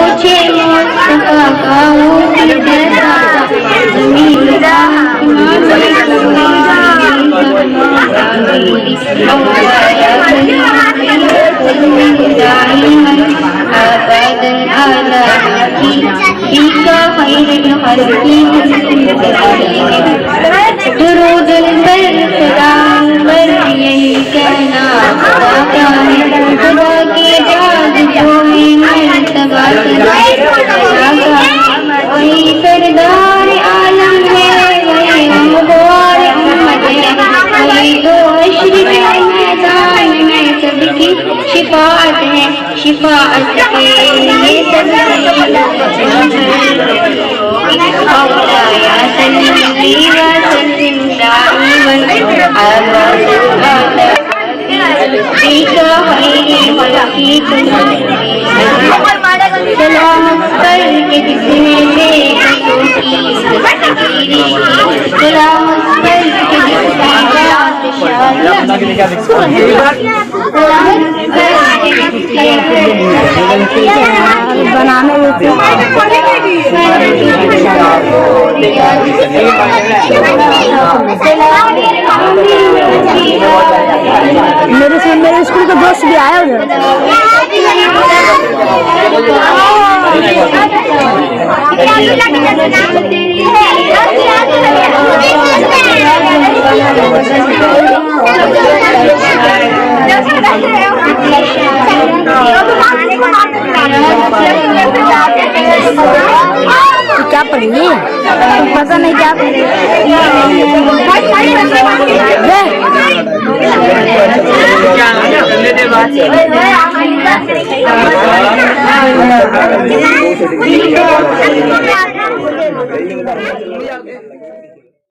पूछे मुस्तफा का वो कैसा ज़मींदा दुरूद पर सलाम पर यही कहना खुदा का है, खुदा की जाद जो है मर्तबा वही सरदार आलम है, वही हमदवार उम्मत है, वही तो अशरफ मैदान में सबकी शिफाअत है, शिफाअत के लिए सबकी मौलाया सल्ली व सल्लिम दाइमन अला सलाम करके जिसने देखो की दस्तगीरी, सलाम करके बनाने मेरे स्कूल का दोस्त भी आया उधर। क्या पढ़ेंगी पता नहीं क्या पढ़ेंगी।